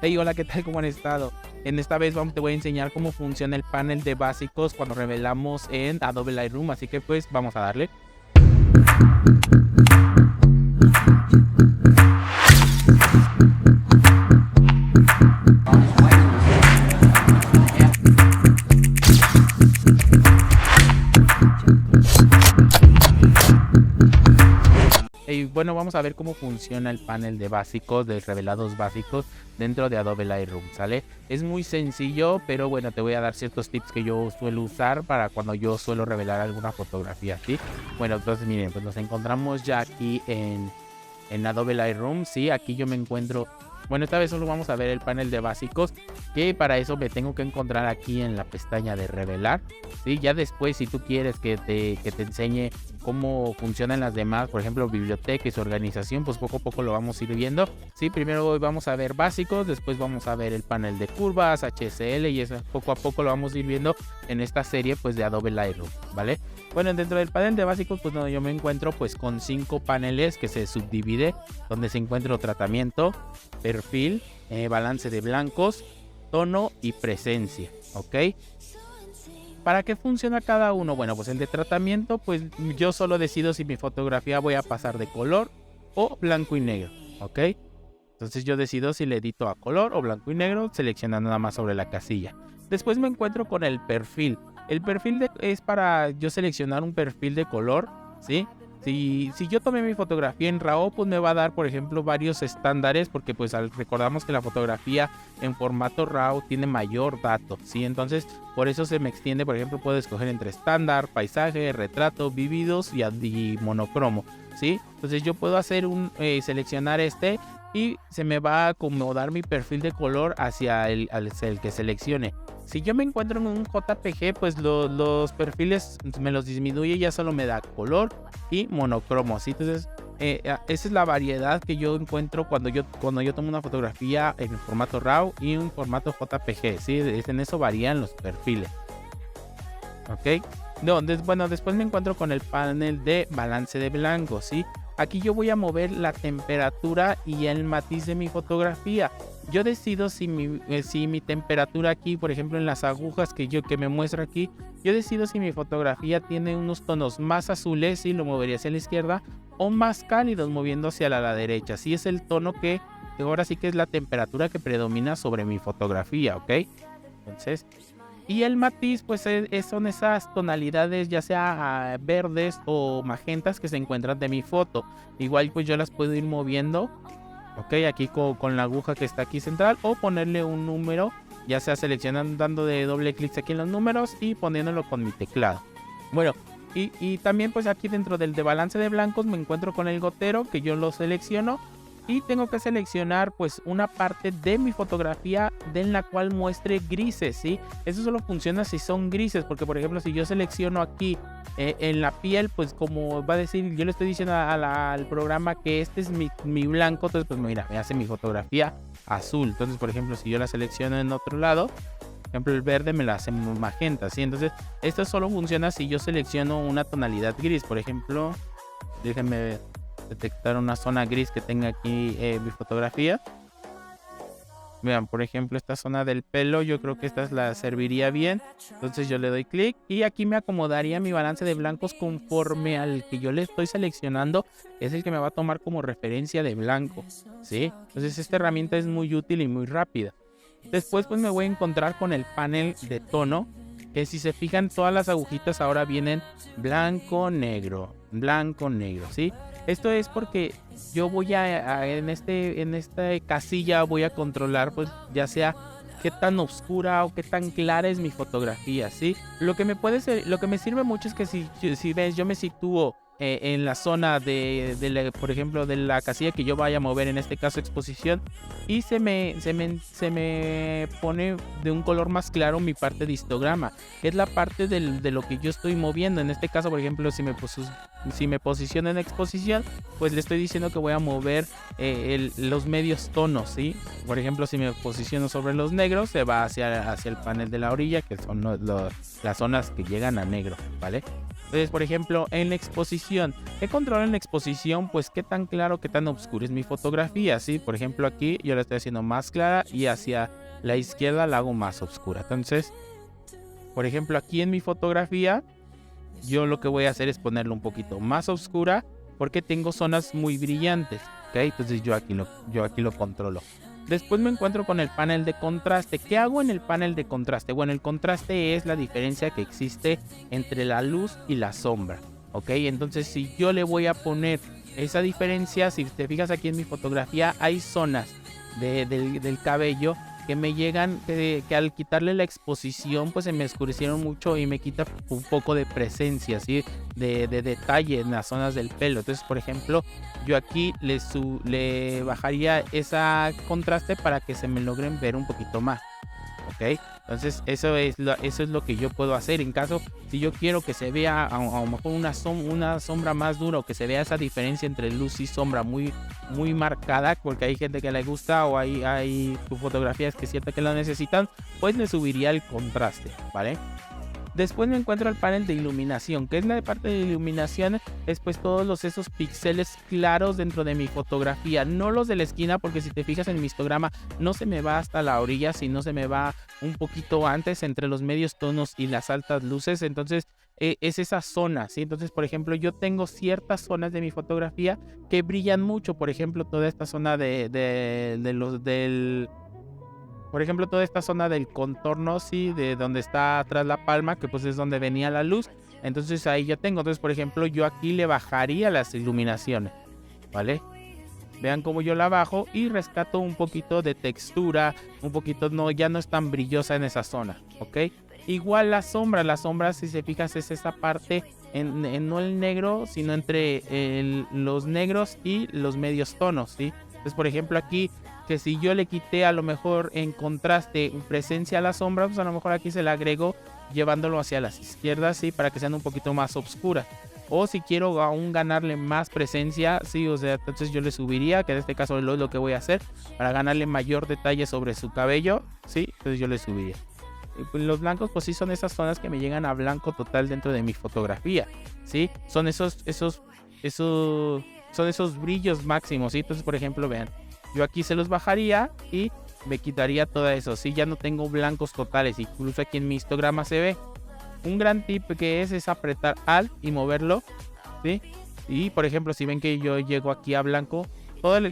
Hey, hola, ¿qué tal? ¿Cómo han estado? En esta vez te voy a enseñar cómo funciona el panel de básicos cuando revelamos en Adobe Lightroom, así que pues vamos a darle. Y bueno, vamos a ver cómo funciona el panel de básicos, de revelados básicos dentro de Adobe Lightroom, ¿sale? Es muy sencillo, pero bueno, te voy a dar ciertos tips que yo suelo usar para cuando yo suelo revelar alguna fotografía, ¿sí? Bueno, entonces miren, pues nos encontramos ya aquí en Adobe Lightroom, ¿sí? Aquí yo me encuentro... Bueno, esta vez solo vamos a ver el panel de básicos, que para eso me tengo que encontrar aquí en la pestaña de revelar, ¿sí? Ya después, si tú quieres que te enseñe cómo funcionan las demás, por ejemplo, biblioteca y su organización, pues poco a poco lo vamos a ir viendo, ¿sí? Primero hoy vamos a ver básicos, después vamos a ver el panel de curvas, HSL, y eso poco a poco lo vamos a ir viendo en esta serie, pues, de Adobe Lightroom, ¿vale? Bueno, dentro del panel de básicos, pues no, yo me encuentro pues con 5 paneles que se subdivide, donde se encuentra tratamiento, perfil, balance de blancos, tono y presencia, ¿ok? ¿Para qué funciona cada uno? Bueno, pues el de tratamiento, pues yo solo decido si mi fotografía voy a pasar de color o blanco y negro, ¿ok? Entonces yo decido si le edito a color o blanco y negro, seleccionando nada más sobre la casilla. Después me encuentro con el perfil. El perfil es para yo seleccionar un perfil de color, ¿sí? Si yo tomé mi fotografía en RAW, pues me va a dar, por ejemplo, varios estándares, porque pues recordamos que la fotografía en formato RAW tiene mayor dato, ¿sí? Entonces, por eso se me extiende, por ejemplo, puedo escoger entre estándar, paisaje, retrato, vividos y monocromo, ¿sí? Entonces yo puedo hacer seleccionar y se me va a acomodar mi perfil de color hacia el que seleccione. Si yo me encuentro en un JPG, pues los perfiles me los disminuye y ya solo me da color y monocromo, ¿sí? Entonces, esa es la variedad que yo encuentro cuando yo tomo una fotografía en formato RAW y en formato JPG, ¿sí? En eso varían los perfiles, ¿ok? No, bueno, después me encuentro con el panel de balance de blancos, ¿sí? Aquí yo voy a mover la temperatura y el matiz de mi fotografía. Yo decido si mi temperatura aquí, por ejemplo en las agujas que me muestra aquí, yo decido si mi fotografía tiene unos tonos más azules y lo movería hacia la izquierda, o más cálidos moviendo hacia la derecha. Si es el tono que ahora sí que es la temperatura que predomina sobre mi fotografía, ¿ok? Entonces... Y el matiz, pues son esas tonalidades, ya sea verdes o magentas, que se encuentran de mi foto. Igual pues yo las puedo ir moviendo, ok, aquí con la aguja que está aquí central, o ponerle un número, ya sea seleccionando, dando de doble clic aquí en los números y poniéndolo con mi teclado. Bueno, y también pues aquí dentro del de balance de blancos me encuentro con el gotero, que yo lo selecciono. Y tengo que seleccionar pues una parte de mi fotografía en la cual muestre grises, ¿sí? Eso solo funciona si son grises, porque por ejemplo si yo selecciono aquí en la piel, pues como va a decir, yo le estoy diciendo al programa que este es mi blanco, entonces pues mira, me hace mi fotografía azul. Entonces por ejemplo si yo la selecciono en otro lado, por ejemplo el verde me la hace magenta, ¿sí? Entonces esto solo funciona si yo selecciono una tonalidad gris. Por ejemplo, déjenme detectar una zona gris que tenga aquí mi fotografía. Vean, por ejemplo, esta zona del pelo, yo creo que esta la serviría bien. Entonces yo le doy clic y aquí me acomodaría mi balance de blancos conforme al que yo le estoy seleccionando. Es el que me va a tomar como referencia de blanco, ¿sí? Entonces esta herramienta es muy útil y muy rápida. Después pues me voy a encontrar con el panel de tono, que si se fijan todas las agujitas ahora vienen blanco, negro, ¿sí? Esto es porque yo voy en esta casilla voy a controlar pues ya sea qué tan oscura o qué tan clara es mi fotografía, ¿sí? Lo que me sirve mucho es que si ves, yo me sitúo en la zona por ejemplo, de la casilla que yo vaya a mover, en este caso exposición, y se me pone de un color más claro mi parte de histograma, que es la parte de lo que yo estoy moviendo. En este caso, por ejemplo, si me posiciono en exposición, pues le estoy diciendo que voy a mover los medios tonos, ¿sí? Por ejemplo, si me posiciono sobre los negros, se va hacia el panel de la orilla, que son las zonas que llegan a negro, ¿vale? Entonces, por ejemplo, en la exposición, ¿qué controlo en la exposición? Pues qué tan claro, qué tan oscuro es mi fotografía, ¿sí? Por ejemplo, aquí yo la estoy haciendo más clara y hacia la izquierda la hago más oscura. Entonces, por ejemplo, aquí en mi fotografía, yo lo que voy a hacer es ponerlo un poquito más oscura porque tengo zonas muy brillantes, ¿ok? Entonces yo aquí lo controlo. Después me encuentro con el panel de contraste. ¿Qué hago en el panel de contraste? Bueno, el contraste es la diferencia que existe entre la luz y la sombra, ¿ok? Entonces si yo le voy a poner esa diferencia, si te fijas aquí en mi fotografía, hay zonas del cabello que me llegan, que al quitarle la exposición pues se me oscurecieron mucho y me quita un poco de presencia, ¿sí? de detalle en las zonas del pelo. Entonces, por ejemplo, yo aquí le bajaría esa contraste para que se me logren ver un poquito más, ¿ok? Entonces eso es lo que yo puedo hacer. En caso, si yo quiero que se vea a lo mejor una sombra más dura, o que se vea esa diferencia entre luz y sombra muy marcada, porque hay gente que le gusta o hay fotografías que es cierto que lo necesitan, pues le subiría el contraste, ¿vale? Después me encuentro el panel de iluminación. ¿Qué es la parte de iluminación? Es pues todos esos píxeles claros dentro de mi fotografía. No los de la esquina, porque si te fijas en mi histograma no se me va hasta la orilla, sino se me va un poquito antes entre los medios tonos y las altas luces. Entonces es esa zona, ¿sí? Entonces, por ejemplo, yo tengo ciertas zonas de mi fotografía que brillan mucho. Por ejemplo, toda esta zona por ejemplo, toda esta zona del contorno, sí, de donde está atrás la palma, que pues es donde venía la luz. Entonces ahí ya tengo. Entonces, por ejemplo, yo aquí le bajaría las iluminaciones, ¿vale? Vean cómo yo la bajo y rescato un poquito de textura, un poquito, ya no es tan brillosa en esa zona, ¿ok? Igual la sombra, si se fijas, es esa parte, no el negro, sino entre los negros y los medios tonos, ¿sí? Entonces, por ejemplo, aquí, que si yo le quité a lo mejor en contraste presencia a la sombra, pues a lo mejor aquí se la agrego llevándolo hacia las izquierdas, ¿sí? Para que sean un poquito más oscuras. O si quiero aún ganarle más presencia, sí, o sea, entonces yo le subiría, que en este caso es lo que voy a hacer, para ganarle mayor detalle sobre su cabello, sí, entonces yo le subiría. Y pues los blancos, pues sí, son esas zonas que me llegan a blanco total dentro de mi fotografía, sí, son esos brillos máximos, ¿sí? Entonces, por ejemplo, vean, yo aquí se los bajaría y me quitaría todo eso, sí, ya no tengo blancos totales, incluso aquí en mi histograma se ve. Un gran tip que es apretar Alt y moverlo, ¿sí? Y por ejemplo, si ven que yo llego aquí a blanco,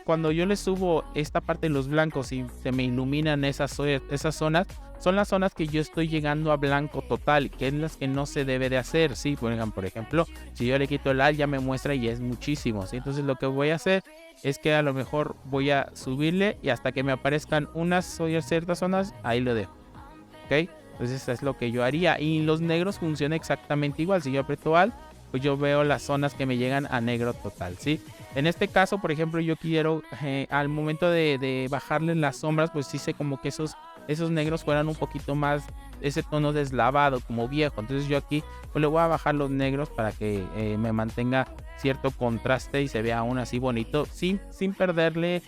cuando yo le subo esta parte de los blancos y se me iluminan esas zonas, son las zonas que yo estoy llegando a blanco total, que es las que no se debe de hacer, ¿sí? Por ejemplo, si yo le quito el Alt ya me muestra y es muchísimo, ¿sí? Entonces lo que voy a hacer es que a lo mejor voy a subirle y hasta que me aparezcan ciertas zonas, ahí lo dejo, ¿ok? Entonces es lo que yo haría. Y los negros funciona exactamente igual. Si yo aprieto Alt, pues yo veo las zonas que me llegan a negro total, ¿sí? En este caso, por ejemplo, yo quiero al momento de bajarle las sombras, pues sí sé como que esos negros fueran un poquito más, ese tono deslavado, como viejo. Entonces yo aquí pues le voy a bajar los negros para que me mantenga cierto contraste y se vea aún así bonito, sin perderle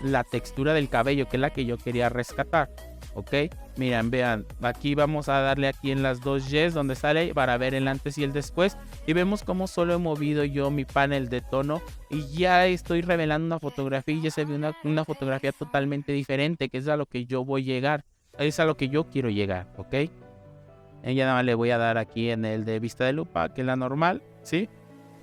la textura del cabello, que es la que yo quería rescatar, ¿ok? Miren, vean, aquí vamos a darle aquí en las dos Ys donde sale para ver el antes y el después, y vemos cómo solo he movido yo mi panel de tono y ya estoy revelando una fotografía y ya se ve una fotografía totalmente diferente, que es a lo que yo voy a llegar, es a lo que yo quiero llegar, ¿ok? Y ya nada más le voy a dar aquí en el de vista de lupa, que es la normal, ¿sí?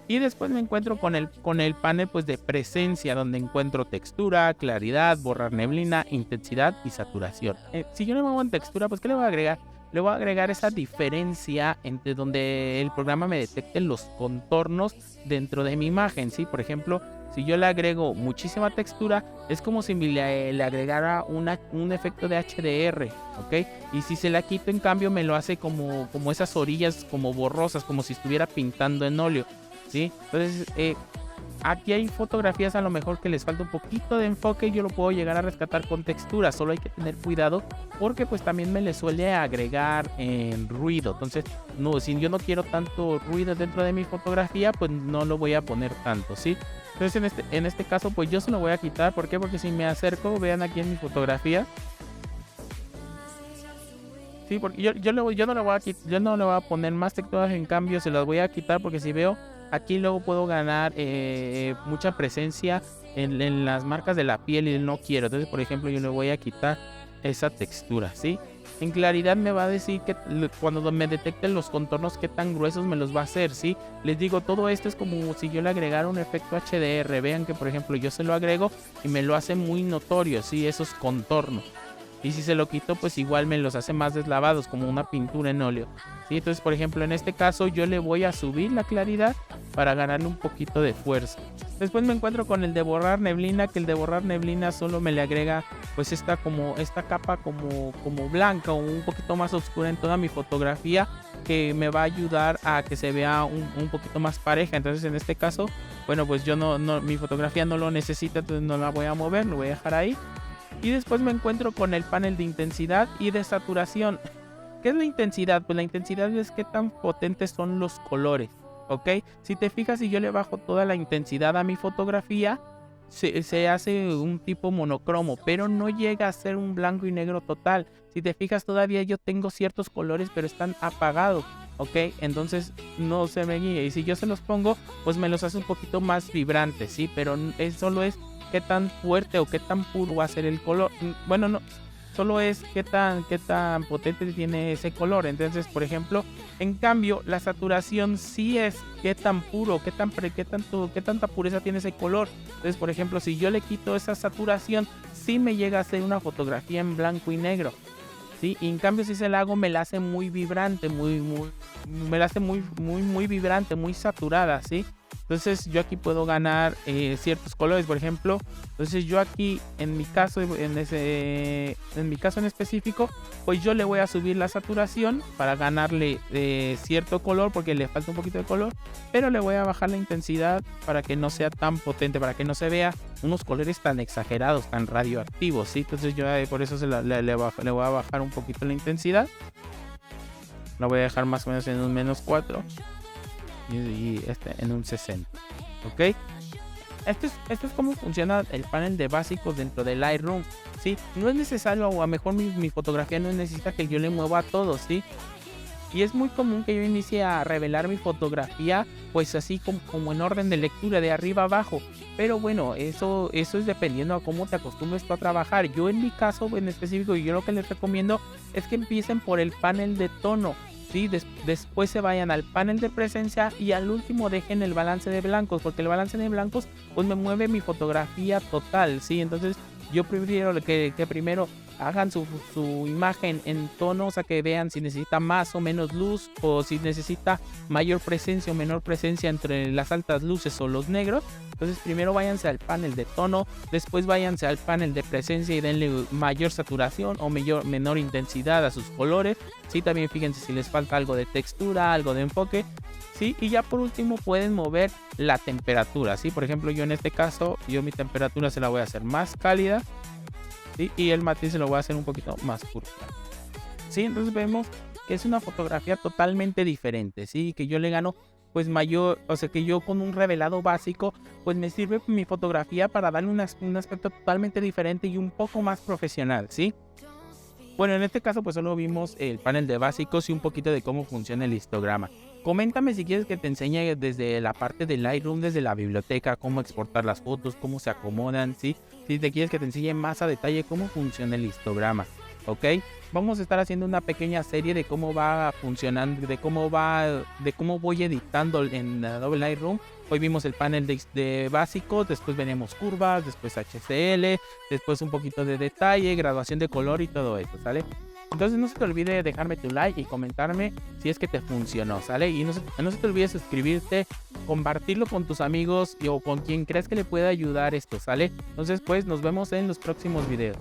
Y después me encuentro con el panel pues de presencia, donde encuentro textura, claridad, borrar neblina, intensidad y saturación. Si yo le muevo en textura, pues ¿qué le voy a agregar? Le voy a agregar esa diferencia entre donde el programa me detecte los contornos dentro de mi imagen, ¿sí? Por ejemplo, si yo le agrego muchísima textura, es como si le agregara un efecto de HDR, ¿ok? Y si se la quito, en cambio, me lo hace como esas orillas como borrosas, como si estuviera pintando en óleo, ¿sí? Entonces aquí hay fotografías a lo mejor que les falta un poquito de enfoque y yo lo puedo llegar a rescatar con textura, solo hay que tener cuidado porque pues también me le suele agregar ruido. Entonces no, si yo no quiero tanto ruido dentro de mi fotografía, pues no lo voy a poner tanto, ¿sí? Entonces en este caso pues yo se lo voy a quitar. ¿Por qué? Porque si me acerco, vean aquí en mi fotografía, Sí, porque yo no le voy a poner más texturas, en cambio se las voy a quitar porque si veo aquí luego puedo ganar mucha presencia en las marcas de la piel y no quiero. Entonces, por ejemplo, yo le voy a quitar esa textura, ¿sí? En claridad me va a decir que cuando me detecten los contornos qué tan gruesos me los va a hacer, ¿sí? Les digo, todo esto es como si yo le agregara un efecto HDR. Vean que, por ejemplo, yo se lo agrego y me lo hace muy notorio, ¿sí? Esos contornos. Y si se lo quito, pues igual me los hace más deslavados, como una pintura en óleo, ¿sí? Entonces, por ejemplo, en este caso yo le voy a subir la claridad para ganarle un poquito de fuerza. Después me encuentro con el de borrar neblina, que el de borrar neblina solo me le agrega pues esta capa como blanca o un poquito más oscura en toda mi fotografía, que me va a ayudar a que se vea un poquito más pareja. Entonces, en este caso, bueno, pues yo mi fotografía no lo necesita, entonces no la voy a mover, lo voy a dejar ahí. Y después me encuentro con el panel de intensidad y de saturación. ¿Qué es la intensidad? Pues la intensidad es qué tan potentes son los colores, ¿ok? Si te fijas, si yo le bajo toda la intensidad a mi fotografía, se hace un tipo monocromo, pero no llega a ser un blanco y negro total. Si te fijas, todavía yo tengo ciertos colores, pero están apagados, ¿ok? Entonces no se me guía. Y si yo se los pongo, pues me los hace un poquito más vibrantes, ¿sí? Pero solo es qué tan fuerte o qué tan puro va a ser el color. Bueno, no, solo es qué tan potente tiene ese color. Entonces, por ejemplo, en cambio, la saturación sí es qué tan puro, qué tanta pureza tiene ese color. Entonces, por ejemplo, si yo le quito esa saturación, sí me llega a hacer una fotografía en blanco y negro, ¿sí? Y en cambio, si se la hago, me la hace muy vibrante, me la hace muy vibrante, muy saturada, ¿sí? Entonces yo aquí puedo ganar ciertos colores, por ejemplo. Entonces yo aquí, en mi caso en específico, pues yo le voy a subir la saturación para ganarle cierto color, porque le falta un poquito de color, pero le voy a bajar la intensidad para que no sea tan potente, para que no se vea unos colores tan exagerados, tan radioactivos, ¿sí? Entonces yo por eso le voy a bajar un poquito la intensidad. La voy a dejar más o menos en un -4. Y en un 60, ¿ok? Esto es cómo funciona el panel de básicos dentro de Lightroom, ¿sí? No es necesario, o a lo mejor mi fotografía no necesita que yo le mueva a todo, ¿sí? Y es muy común que yo inicie a revelar mi fotografía, pues así como en orden de lectura, de arriba a abajo. Pero bueno, eso es dependiendo a cómo te acostumbres tú a trabajar. Yo en mi caso en específico, yo lo que les recomiendo es que empiecen por el panel de tono, ¿sí? Después se vayan al panel de presencia y al último dejen el balance de blancos, porque el balance de blancos pues me mueve mi fotografía total, ¿sí? Entonces yo prefiero que primero hagan su imagen en tono, o sea, que vean si necesita más o menos luz, o si necesita mayor presencia o menor presencia entre las altas luces o los negros. Entonces primero váyanse al panel de tono, después váyanse al panel de presencia y denle mayor saturación o menor intensidad a sus colores, ¿sí? También fíjense si les falta algo de textura, algo de enfoque, ¿sí? Y ya por último pueden mover la temperatura, ¿sí? Por ejemplo, yo en este caso, mi temperatura se la voy a hacer más cálida, ¿sí? Y el matiz se lo voy a hacer un poquito más púrpura, ¿sí? Entonces vemos que es una fotografía totalmente diferente, ¿sí? Que yo le gano pues mayor, o sea, que yo con un revelado básico pues me sirve mi fotografía para darle un aspecto totalmente diferente y un poco más profesional, ¿sí? Bueno, en este caso pues solo vimos el panel de básicos y un poquito de cómo funciona el histograma. Coméntame si quieres que te enseñe desde la parte de Lightroom, desde la biblioteca, cómo exportar las fotos, cómo se acomodan, ¿sí? Si te quieres que te enseñe más a detalle cómo funciona el histograma, ¿ok? Vamos a estar haciendo una pequeña serie de cómo va funcionando, de cómo voy editando en Adobe Lightroom. Hoy vimos el panel de básicos, después veremos curvas, después HCL, después un poquito de detalle, graduación de color y todo eso, ¿sale? Entonces no se te olvide dejarme tu like y comentarme si es que te funcionó, ¿sale? Y no se te olvide suscribirte, compartirlo con tus amigos o con quien creas que le pueda ayudar esto, ¿sale? Entonces pues nos vemos en los próximos videos.